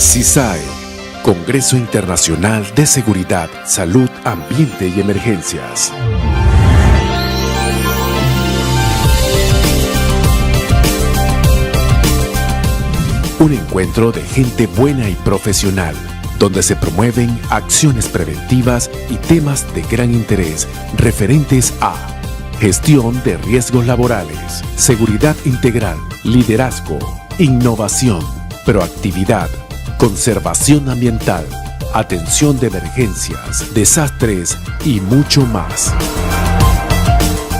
CISAE, Congreso Internacional de Seguridad, Salud, Ambiente y Emergencias. Un encuentro de gente buena y profesional, donde se promueven acciones preventivas y temas de gran interés referentes a gestión de riesgos laborales, seguridad integral, liderazgo, innovación, proactividad, conservación ambiental, atención de emergencias, desastres y mucho más.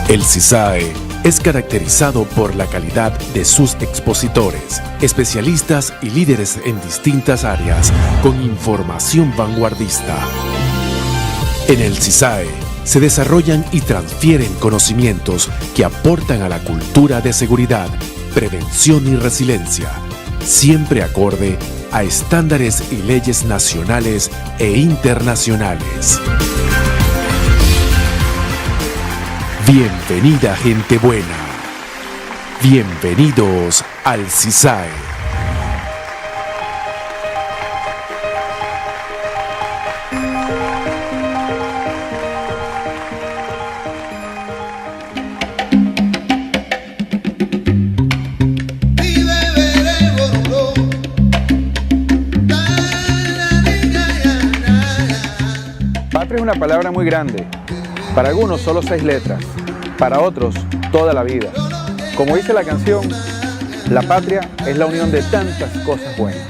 El CISAE es caracterizado por la calidad de sus expositores, especialistas y líderes en distintas áreas con información vanguardista. En el CISAE se desarrollan y transfieren conocimientos que aportan a la cultura de seguridad, prevención y resiliencia, siempre acorde a estándares y leyes nacionales e internacionales. Bienvenida gente buena. Bienvenidos al CISAE. Patria es una palabra muy grande. Para algunos solo 6 letras, para otros toda la vida. Como dice la canción, la patria es la unión de tantas cosas buenas.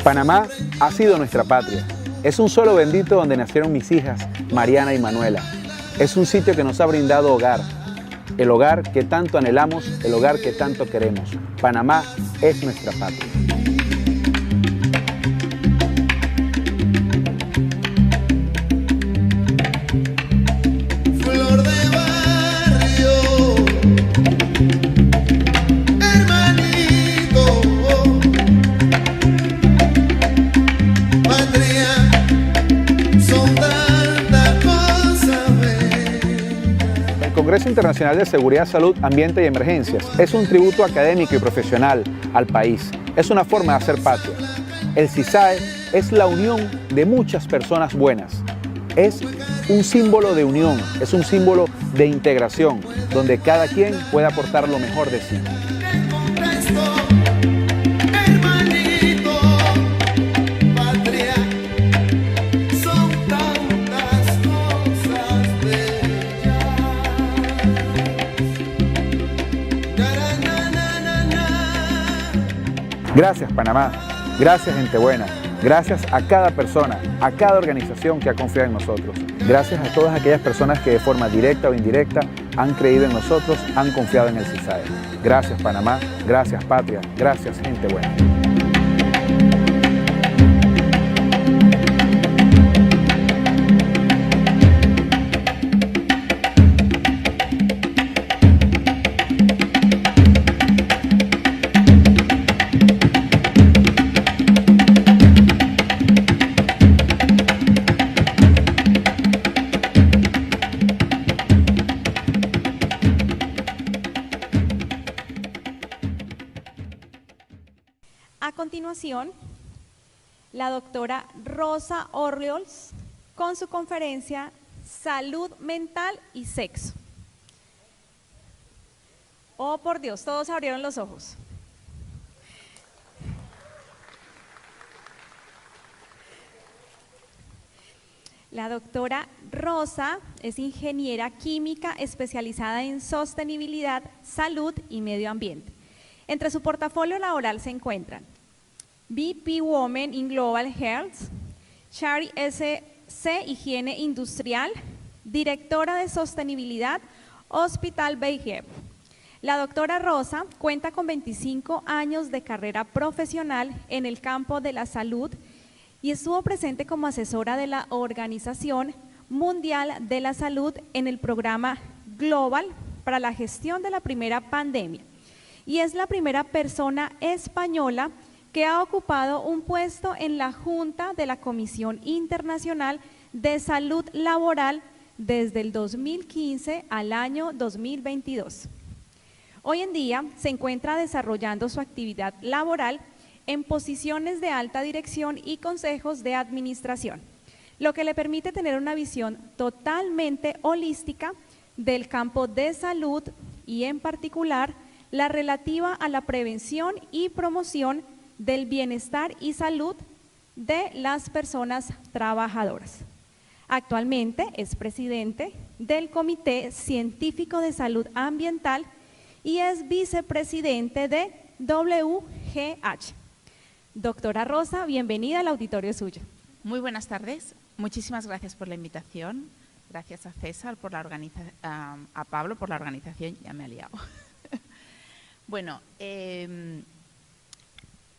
Panamá ha sido nuestra patria. Es un suelo bendito donde nacieron mis hijas, Mariana y Manuela. Es un sitio que nos ha brindado hogar, el hogar que tanto anhelamos, el hogar que tanto queremos. Panamá es nuestra patria. Flor de barrio, hermanito, patria, son tantas cosas. El Congreso Internacional de Seguridad, Salud, Ambiente y Emergencias es un tributo académico y profesional al país. Es una forma de hacer patria. El CISAE es la unión de muchas personas buenas. Es un símbolo de unión, es un símbolo de integración, donde cada quien puede aportar lo mejor de sí. Hermanito, patria, son tantas cosas bellas. Gracias Panamá, gracias gente buena, gracias a cada persona, a cada organización que ha confiado en nosotros. Gracias a todas aquellas personas que de forma directa o indirecta han creído en nosotros, han confiado en el CISAE. Gracias Panamá, gracias patria, gracias gente buena. A continuación, la doctora Rosa Orriols con su conferencia Salud Mental y Sexo. Oh, por Dios, todos abrieron los ojos. La doctora Rosa es ingeniera química especializada en sostenibilidad, salud y medio ambiente. Entre su portafolio laboral se encuentran VP Women in Global Health, Shari SC Higiene Industrial, directora de sostenibilidad, Hospital Bayheb. La doctora Rosa cuenta con 25 años de carrera profesional en el campo de la salud y estuvo presente como asesora de la Organización Mundial de la Salud en el programa Global para la gestión de la primera pandemia. Y es la primera persona española que ha ocupado un puesto en la Junta de la Comisión Internacional de Salud Laboral desde el 2015 al año 2022. Hoy en día se encuentra desarrollando su actividad laboral en posiciones de alta dirección y consejos de administración, lo que le permite tener una visión totalmente holística del campo de salud y en particular la relativa a la prevención y promoción del bienestar y salud de las personas trabajadoras. Actualmente es presidente del Comité Científico de Salud Ambiental y es vicepresidente de WGH. Doctora Rosa, bienvenida al auditorio suyo. Muy buenas tardes. Muchísimas gracias por la invitación. Gracias a César, por la a Pablo por la organización. Ya me ha liado. Bueno,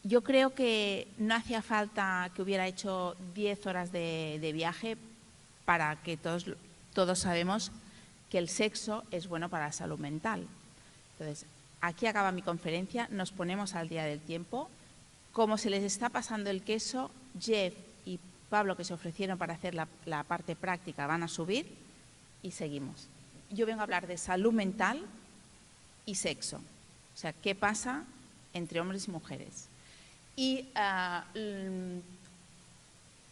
yo creo que no hacía falta que hubiera hecho 10 horas de viaje para que todos sabemos que el sexo es bueno para la salud mental. Entonces, aquí acaba mi conferencia, nos ponemos al día del tiempo. Como se les está pasando el queso, Jeff y Pablo, que se ofrecieron para hacer la parte práctica, van a subir y seguimos. Yo vengo a hablar de salud mental y sexo. O sea, ¿qué pasa entre hombres y mujeres? Y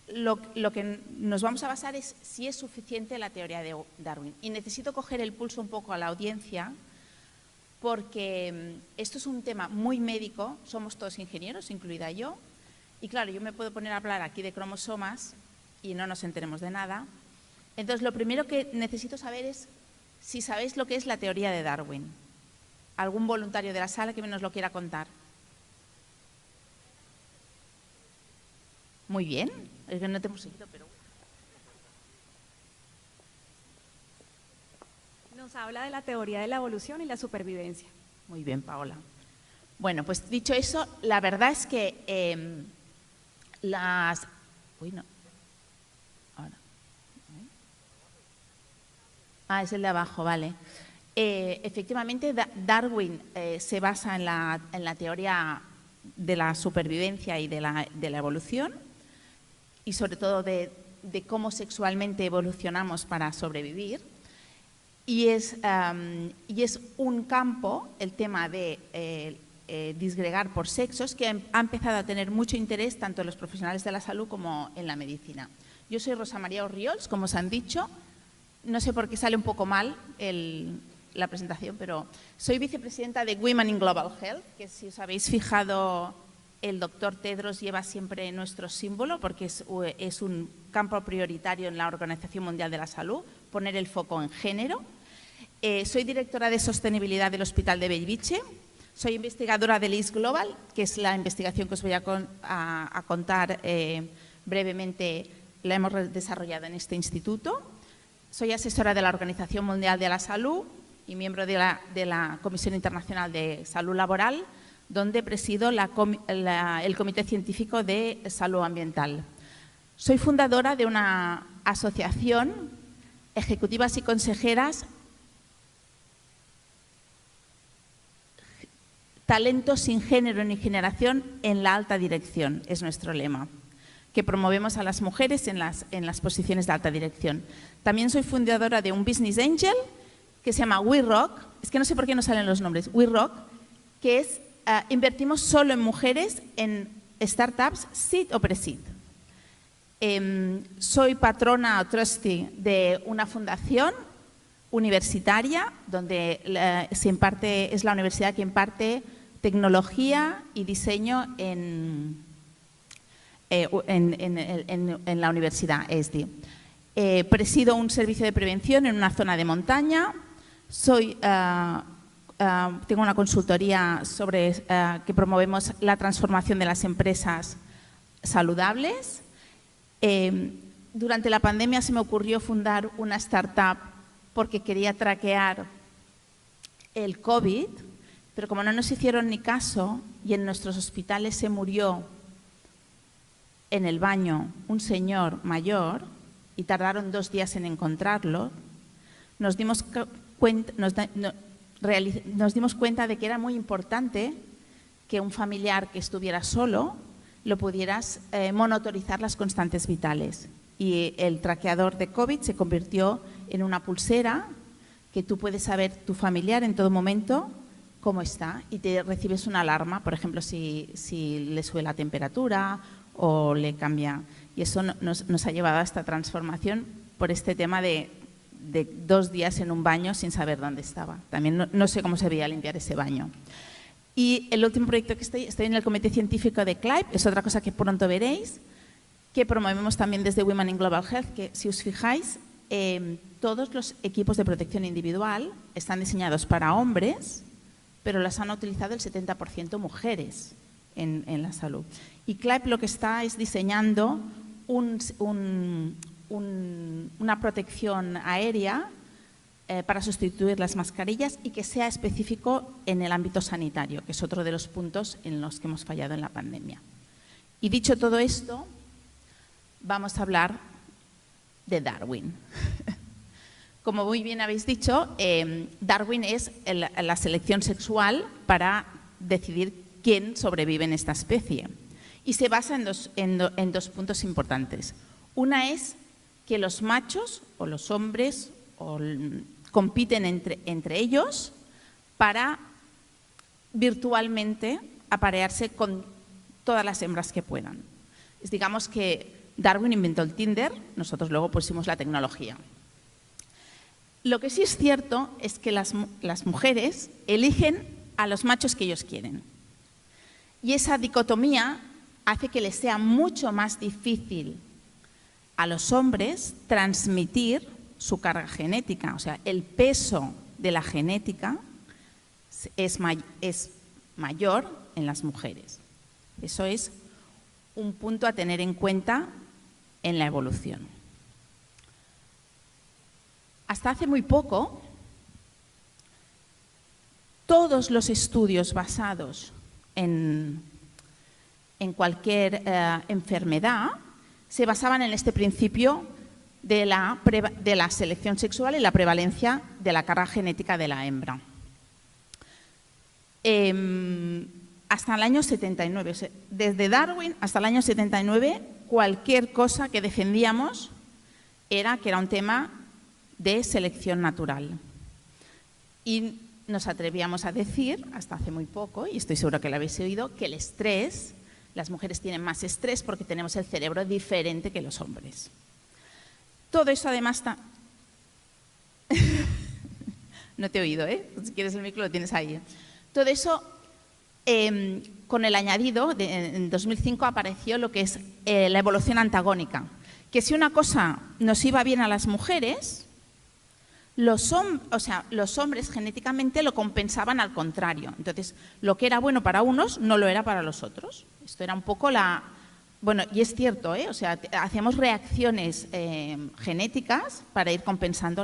lo que nos vamos a basar es si es suficiente la teoría de Darwin. Y necesito coger el pulso un poco a la audiencia porque esto es un tema muy médico, somos todos ingenieros, incluida yo, y claro, yo me puedo poner a hablar aquí de cromosomas y no nos enteremos de nada. Entonces, lo primero que necesito saber es si sabéis lo que es la teoría de Darwin. ¿Algún voluntario de la sala que nos lo quiera contar? Muy bien, es que no te hemos seguido, pero... Nos habla de la teoría de la evolución y la supervivencia. Muy bien, Paola. Bueno, pues dicho eso, la verdad es que Uy, no. Ahora. Ah, es el de abajo, vale. Efectivamente, Darwin se basa en la teoría de la supervivencia y de la evolución y sobre todo de cómo sexualmente evolucionamos para sobrevivir. Y es un campo, el tema de disgregar por sexos, que ha empezado a tener mucho interés tanto en los profesionales de la salud como en la medicina. Yo soy Rosa María Orriols, como os han dicho. No sé por qué sale un poco mal la presentación, pero soy vicepresidenta de Women in Global Health, que si os habéis fijado, el doctor Tedros lleva siempre nuestro símbolo porque es un campo prioritario en la Organización Mundial de la Salud, poner el foco en género. Soy directora de sostenibilidad del Hospital de Bellvitge, soy investigadora del IS Global, que es la investigación que os voy a contar brevemente, la hemos desarrollado en este instituto. Soy asesora de la Organización Mundial de la Salud y miembro de la Comisión Internacional de Salud Laboral, donde presido el Comité Científico de Salud Ambiental. Soy fundadora de una asociación, ejecutivas y consejeras, Talento sin género ni generación en la alta dirección, es nuestro lema, que promovemos a las mujeres en las posiciones de alta dirección. También soy fundadora de un Business Angel que se llama We Rock, es que no sé por qué no salen los nombres, We Rock, que es invertimos solo en mujeres en startups seed o pre-seed. Soy patrona o trustee de una fundación universitaria donde es la universidad que imparte tecnología y diseño en la universidad ESDI. Presido un servicio de prevención en una zona de montaña. Tengo una consultoría sobre que promovemos la transformación de las empresas saludables. Durante la pandemia se me ocurrió fundar una startup porque quería traquear el COVID, pero como no nos hicieron ni caso y en nuestros hospitales se murió en el baño un señor mayor y tardaron 2 días en encontrarlo, nos dimos cuenta de que era muy importante que un familiar que estuviera solo lo pudieras monitorizar las constantes vitales. Y el traqueador de COVID se convirtió en una pulsera que tú puedes saber tu familiar en todo momento cómo está y te recibes una alarma, por ejemplo, si le sube la temperatura o le cambia. Y eso nos ha llevado a esta transformación por este tema de 2 días en un baño sin saber dónde estaba. También no sé cómo se veía limpiar ese baño. Y el último proyecto que estoy en el comité científico de CLIPE, es otra cosa que pronto veréis, que promovemos también desde Women in Global Health, que si os fijáis, todos los equipos de protección individual están diseñados para hombres, pero las han utilizado el 70% mujeres en la salud. Y CLIPE lo que está es diseñando una protección aérea para sustituir las mascarillas y que sea específico en el ámbito sanitario, que es otro de los puntos en los que hemos fallado en la pandemia. Y dicho todo esto, vamos a hablar de Darwin. Como muy bien habéis dicho, Darwin es la selección sexual para decidir quién sobrevive en esta especie. Y se basa en dos puntos importantes. Una es que los machos o los hombres compiten entre ellos para virtualmente aparearse con todas las hembras que puedan. Digamos que Darwin inventó el Tinder, nosotros luego pusimos la tecnología. Lo que sí es cierto es que las mujeres eligen a los machos que ellos quieren. Y esa dicotomía hace que les sea mucho más difícil a los hombres transmitir su carga genética. O sea, el peso de la genética es mayor en las mujeres. Eso es un punto a tener en cuenta en la evolución. Hasta hace muy poco, todos los estudios basados en cualquier enfermedad se basaban en este principio de la selección sexual y la prevalencia de la carga genética de la hembra. Hasta el año 79, o sea, desde Darwin hasta el año 79, cualquier cosa que defendíamos que era un tema de selección natural. Y nos atrevíamos a decir, hasta hace muy poco, y estoy segura que lo habéis oído, que el estrés, las mujeres tienen más estrés porque tenemos el cerebro diferente que los hombres. Todo eso además está... No te he oído, ¿eh? Si quieres el micro lo tienes ahí. Todo eso, con el añadido, en 2005 apareció lo que es la evolución antagónica, que si una cosa nos iba bien a las mujeres, los hombres genéticamente lo compensaban al contrario. Entonces, lo que era bueno para unos no lo era para los otros. Esto era un poco la... Bueno, y es cierto, ¿eh? O sea, hacemos reacciones genéticas para ir compensando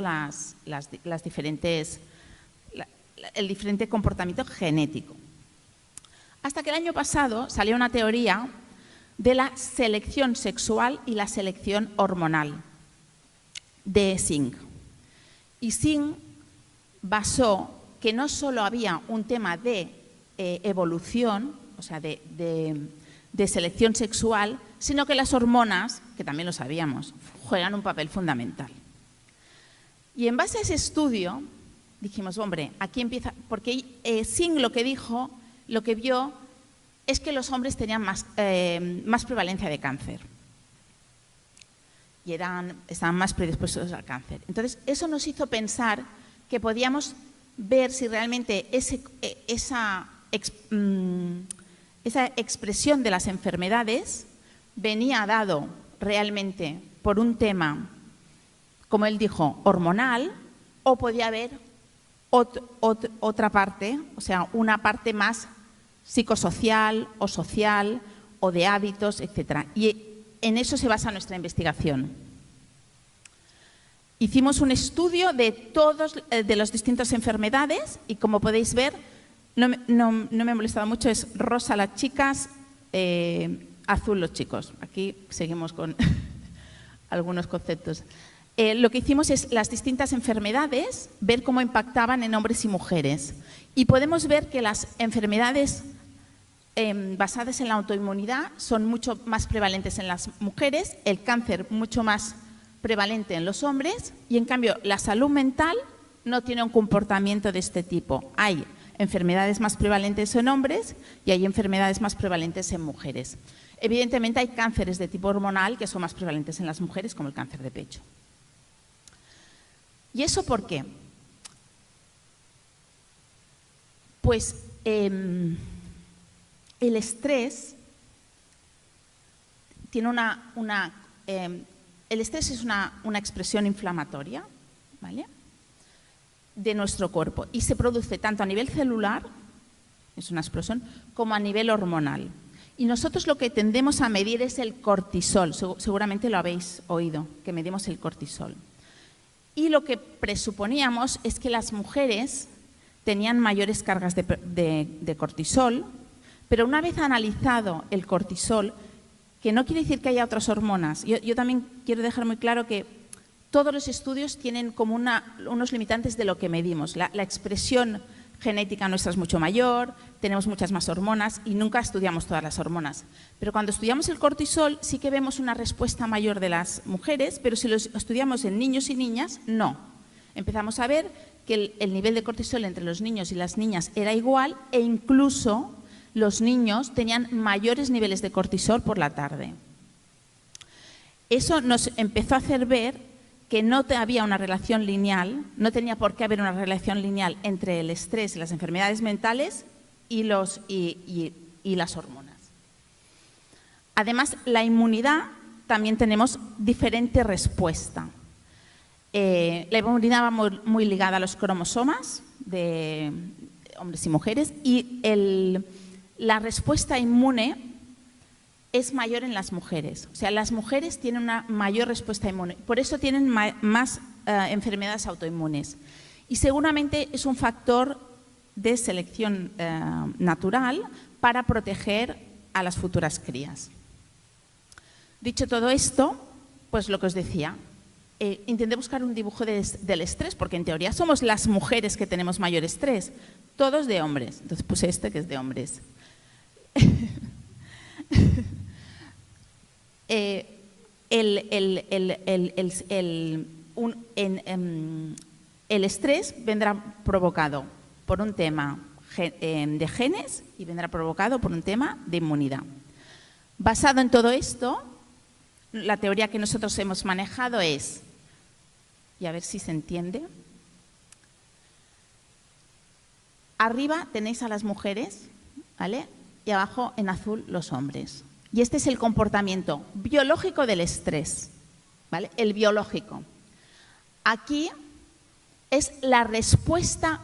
el diferente comportamiento genético. Hasta que el año pasado salió una teoría de la selección sexual y la selección hormonal de Singh. Y Singh basó que no solo había un tema de evolución, o sea, de selección sexual, sino que las hormonas, que también lo sabíamos, juegan un papel fundamental. Y en base a ese estudio dijimos, hombre, aquí empieza, porque Singh lo que vio es que los hombres tenían más prevalencia de cáncer y estaban más predispuestos al cáncer. Entonces, eso nos hizo pensar que podíamos ver si realmente esa expresión de las enfermedades venía dado realmente por un tema, como él dijo, hormonal, o podía haber otra parte, o sea, una parte más psicosocial o social o de hábitos, etc. Y en eso se basa nuestra investigación. Hicimos un estudio de las distintas enfermedades y, como podéis ver, no me ha molestado mucho, es rosa las chicas, azul los chicos. Aquí seguimos con algunos conceptos. Lo que hicimos es las distintas enfermedades, ver cómo impactaban en hombres y mujeres. Y podemos ver que las enfermedades basadas en la autoinmunidad son mucho más prevalentes en las mujeres, el cáncer mucho más prevalente en los hombres y, en cambio, la salud mental no tiene un comportamiento de este tipo. Hay enfermedades más prevalentes en hombres y hay enfermedades más prevalentes en mujeres. Evidentemente, hay cánceres de tipo hormonal que son más prevalentes en las mujeres, como el cáncer de pecho. ¿Y eso por qué? Pues el estrés tiene el estrés es una expresión inflamatoria, ¿vale?, de nuestro cuerpo y se produce tanto a nivel celular, es una explosión, como a nivel hormonal. Y nosotros lo que tendemos a medir es el cortisol, seguramente lo habéis oído, que medimos el cortisol. Y lo que presuponíamos es que las mujeres tenían mayores cargas de cortisol, pero una vez analizado el cortisol, que no quiere decir que haya otras hormonas, yo también quiero dejar muy claro que todos los estudios tienen como unos limitantes de lo que medimos. La expresión genética nuestra es mucho mayor, tenemos muchas más hormonas y nunca estudiamos todas las hormonas. Pero cuando estudiamos el cortisol sí que vemos una respuesta mayor de las mujeres, pero si lo estudiamos en niños y niñas, no. Empezamos a ver que el nivel de cortisol entre los niños y las niñas era igual e incluso los niños tenían mayores niveles de cortisol por la tarde. Eso nos empezó a hacer ver que no había una relación lineal, no tenía por qué haber una relación lineal entre el estrés y las enfermedades mentales y las hormonas. Además, la inmunidad también tenemos diferente respuesta. La inmunidad va muy ligada a los cromosomas de hombres y mujeres y la respuesta inmune es mayor en las mujeres. O sea, las mujeres tienen una mayor respuesta inmune. Por eso tienen más enfermedades autoinmunes. Y seguramente es un factor de selección natural para proteger a las futuras crías. Dicho todo esto, pues lo que os decía, intenté buscar un dibujo del estrés, porque en teoría somos las mujeres que tenemos mayor estrés, todos de hombres. Entonces puse este que es de hombres. El estrés vendrá provocado por un tema de genes y vendrá provocado por un tema de inmunidad. Basado en todo esto, la teoría que nosotros hemos manejado es, y a ver si se entiende, arriba tenéis a las mujeres, ¿vale?, y abajo en azul los hombres. Y este es el comportamiento biológico del estrés, ¿vale?, el biológico. Aquí es la respuesta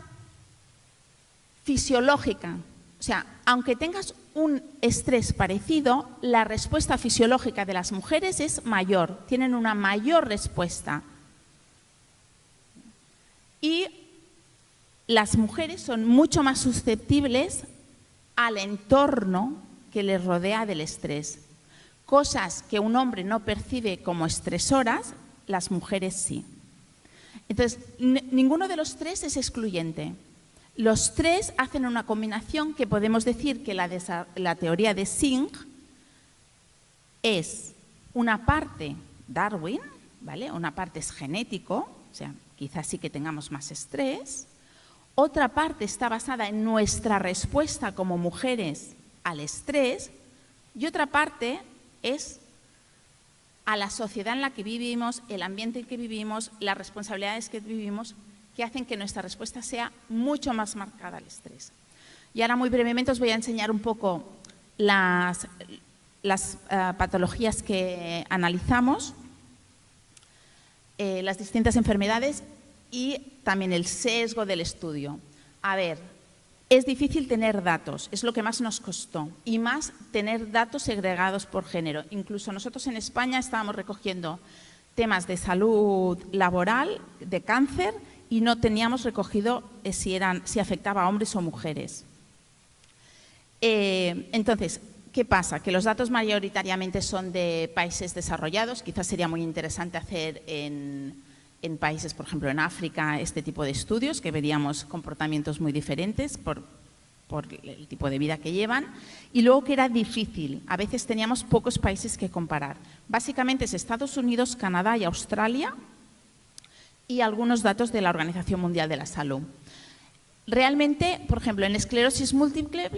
fisiológica. O sea, aunque tengas un estrés parecido, la respuesta fisiológica de las mujeres es mayor, tienen una mayor respuesta. Y las mujeres son mucho más susceptibles al entorno que les rodea del estrés. Cosas que un hombre no percibe como estresoras, las mujeres sí. Entonces, ninguno de los tres es excluyente. Los tres hacen una combinación que podemos decir que la teoría de Singh es una parte Darwin, ¿vale?, una parte es genético, o sea, quizás sí que tengamos más estrés. Otra parte está basada en nuestra respuesta como mujeres al estrés y otra parte es a la sociedad en la que vivimos, el ambiente en que vivimos, las responsabilidades que vivimos, que hacen que nuestra respuesta sea mucho más marcada al estrés. Y ahora muy brevemente os voy a enseñar un poco las patologías que analizamos, las distintas enfermedades y también el sesgo del estudio. A ver, es difícil tener datos, es lo que más nos costó, y más tener datos segregados por género. Incluso nosotros en España estábamos recogiendo temas de salud laboral, de cáncer, y no teníamos recogido si afectaba a hombres o mujeres. Entonces, ¿qué pasa? Que los datos mayoritariamente son de países desarrollados, quizás sería muy interesante hacer en países, por ejemplo, en África, este tipo de estudios, que veríamos comportamientos muy diferentes por el tipo de vida que llevan, y luego que era difícil. A veces teníamos pocos países que comparar. Básicamente es Estados Unidos, Canadá y Australia, y algunos datos de la Organización Mundial de la Salud. Realmente, por ejemplo, en esclerosis múltiple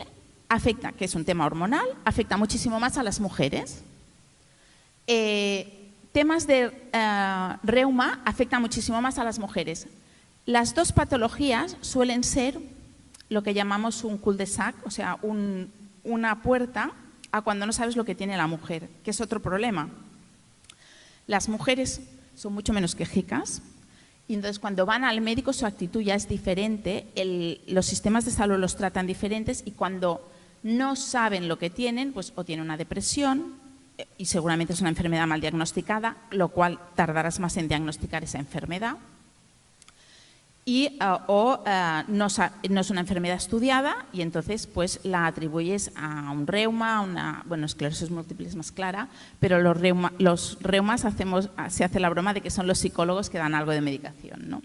afecta, que es un tema hormonal, afecta muchísimo más a las mujeres. Temas de reuma afectan muchísimo más a las mujeres. Las dos patologías suelen ser lo que llamamos un cul-de-sac, o sea, una puerta a cuando no sabes lo que tiene la mujer, que es otro problema. Las mujeres son mucho menos quejicas y entonces cuando van al médico su actitud ya es diferente, los sistemas de salud los tratan diferentes y cuando no saben lo que tienen, pues o tienen una depresión y seguramente es una enfermedad mal diagnosticada, lo cual tardarás más en diagnosticar esa enfermedad. No es una enfermedad estudiada y entonces pues la atribuyes a un reuma, bueno, esclerosis múltiple es más clara, pero los reumas se hace la broma de que son los psicólogos que dan algo de medicación, ¿no?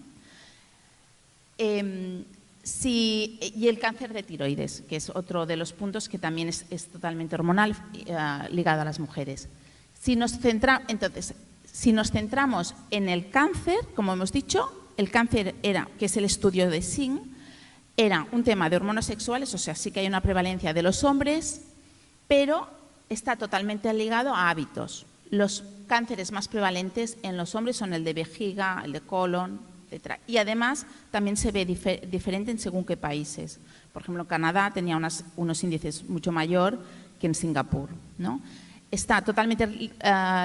Y el cáncer de tiroides, que es otro de los puntos que también es totalmente hormonal ligado a las mujeres. Si nos centramos en el cáncer, como hemos dicho, el cáncer que es el estudio de Singh, era un tema de hormonas sexuales, o sea, sí que hay una prevalencia de los hombres, pero está totalmente ligado a hábitos. Los cánceres más prevalentes en los hombres son el de vejiga, el de colon, etc. Y además también se ve diferente en según qué países. Por ejemplo, Canadá tenía unos índices mucho mayor que en Singapur, ¿no? Está totalmente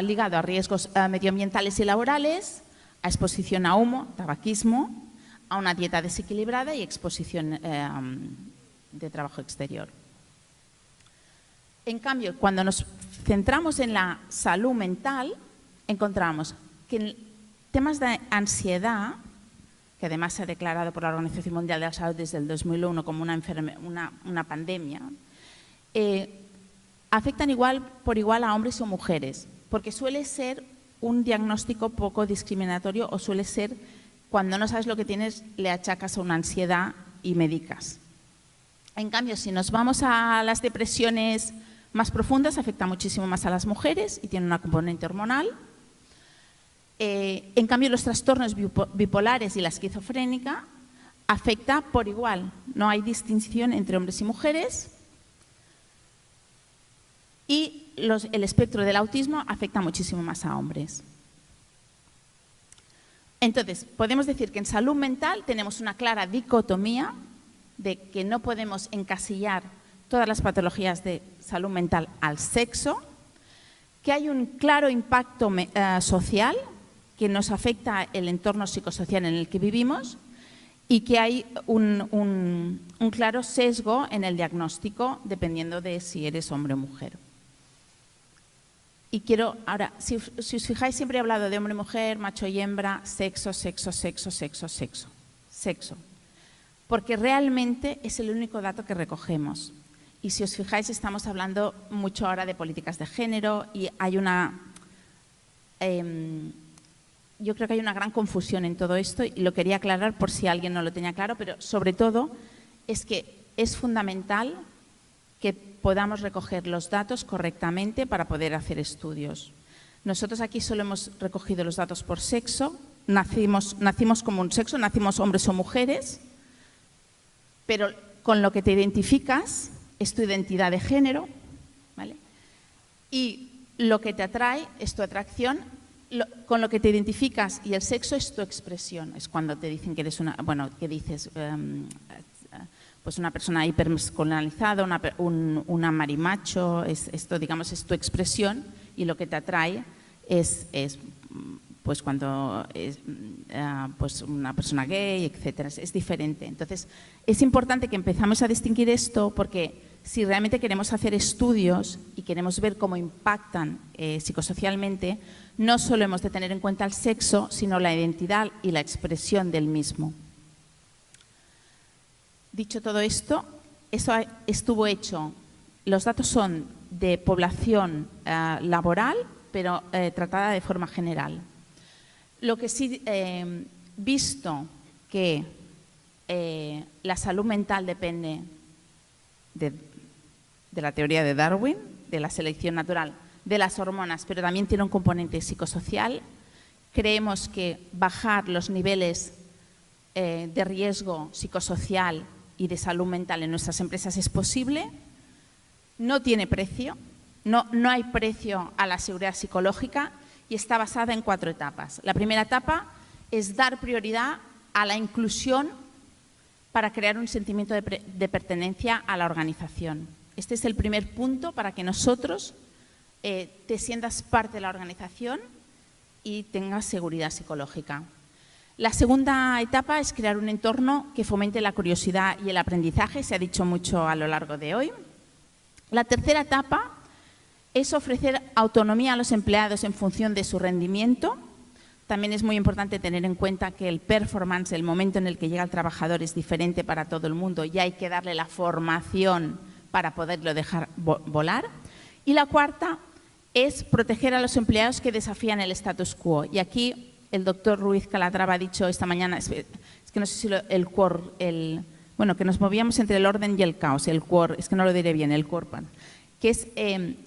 ligado a riesgos medioambientales y laborales, a exposición a humo, tabaquismo, a una dieta desequilibrada y exposición de trabajo exterior. En cambio, cuando nos centramos en la salud mental, encontramos que en temas de ansiedad, que además se ha declarado por la Organización Mundial de la Salud desde el 2001 como una pandemia, afectan por igual a hombres o mujeres, porque suele ser un diagnóstico poco discriminatorio o suele ser cuando no sabes lo que tienes, le achacas a una ansiedad y medicas. En cambio, si nos vamos a las depresiones más profundas, afecta muchísimo más a las mujeres y tiene una componente hormonal. En cambio, los trastornos bipolares y la esquizofrénica afecta por igual. No hay distinción entre hombres y mujeres. Y el espectro del autismo afecta muchísimo más a hombres. Entonces, podemos decir que en salud mental tenemos una clara dicotomía de que no podemos encasillar todas las patologías de salud mental al sexo, que hay un claro impacto social que nos afecta el entorno psicosocial en el que vivimos y que hay un claro sesgo en el diagnóstico dependiendo de si eres hombre o mujer. Y quiero, ahora, si os fijáis, siempre he hablado de hombre y mujer, macho y hembra, sexo, sexo, sexo, sexo, sexo, sexo. Porque realmente es el único dato que recogemos. Y si os fijáis, estamos hablando mucho ahora de políticas de género y hay yo creo que hay una gran confusión en todo esto y lo quería aclarar por si alguien no lo tenía claro, pero sobre todo es que es fundamental que podamos recoger los datos correctamente para poder hacer estudios. Nosotros aquí solo hemos recogido los datos por sexo, nacimos como un sexo, nacimos hombres o mujeres, pero con lo que te identificas es tu identidad de género, ¿vale? Y lo que te atrae es tu atracción, con lo que te identificas y el sexo es tu expresión. Es cuando te dicen que eres que dices pues una persona hipermasculinizada, una marimacho, esto digamos es tu expresión y lo que te atrae es pues cuando es pues una persona gay, etcétera, es diferente. Entonces es importante que empezamos a distinguir esto porque si realmente queremos hacer estudios y queremos ver cómo impactan psicosocialmente, no solo hemos de tener en cuenta el sexo, sino la identidad y la expresión del mismo. Dicho todo esto, eso estuvo hecho, los datos son de población laboral, pero tratada de forma general. Lo que sí, visto que la salud mental depende de la teoría de Darwin, de la selección natural de las hormonas, pero también tiene un componente psicosocial. Creemos que bajar los niveles de riesgo psicosocial y de salud mental en nuestras empresas es posible. No tiene precio, no hay precio a la seguridad psicológica y está basada en 4 etapas. La primera etapa es dar prioridad a la inclusión para crear un sentimiento de pertenencia a la organización. Este es el primer punto para que nosotros te sientas parte de la organización y tengas seguridad psicológica. La segunda etapa es crear un entorno que fomente la curiosidad y el aprendizaje, se ha dicho mucho a lo largo de hoy. La tercera etapa es ofrecer autonomía a los empleados en función de su rendimiento. También es muy importante tener en cuenta que el performance, el momento en el que llega el trabajador, es diferente para todo el mundo y hay que darle la formación para poderlo dejar volar. Y la cuarta es proteger a los empleados que desafían el status quo. Y aquí el doctor Ruiz Calatrava ha dicho esta mañana, es que no sé si bueno, que nos movíamos entre el orden y el caos, es que no lo diré bien, el Corpan, que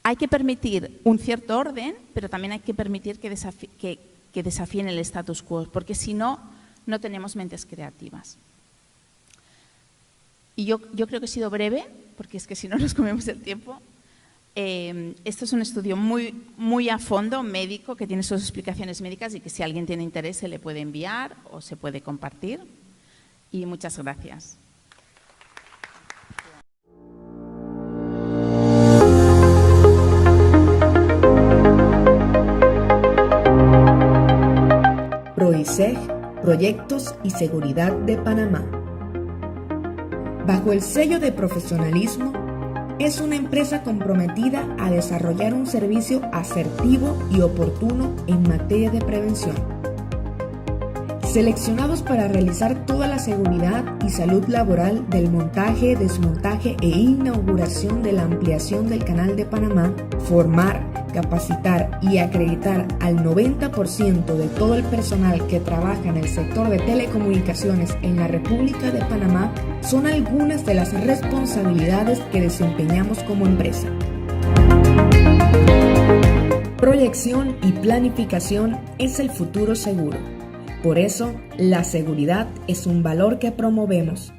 hay que permitir un cierto orden, pero también hay que permitir que desafíen el status quo, porque si no, no tenemos mentes creativas. Y yo creo que he sido breve, porque es que si no nos comemos el tiempo. Esto es un estudio muy a fondo, médico, que tiene sus explicaciones médicas y que si alguien tiene interés se le puede enviar o se puede compartir. Y muchas gracias. PROISEG, Proyectos y Seguridad de Panamá. Bajo el sello de profesionalismo, es una empresa comprometida a desarrollar un servicio asertivo y oportuno en materia de prevención. Seleccionados para realizar toda la seguridad y salud laboral del montaje, desmontaje e inauguración de la ampliación del Canal de Panamá, formar, capacitar y acreditar al 90% de todo el personal que trabaja en el sector de telecomunicaciones en la República de Panamá son algunas de las responsabilidades que desempeñamos como empresa. Proyección y planificación es el futuro seguro. Por eso, la seguridad es un valor que promovemos.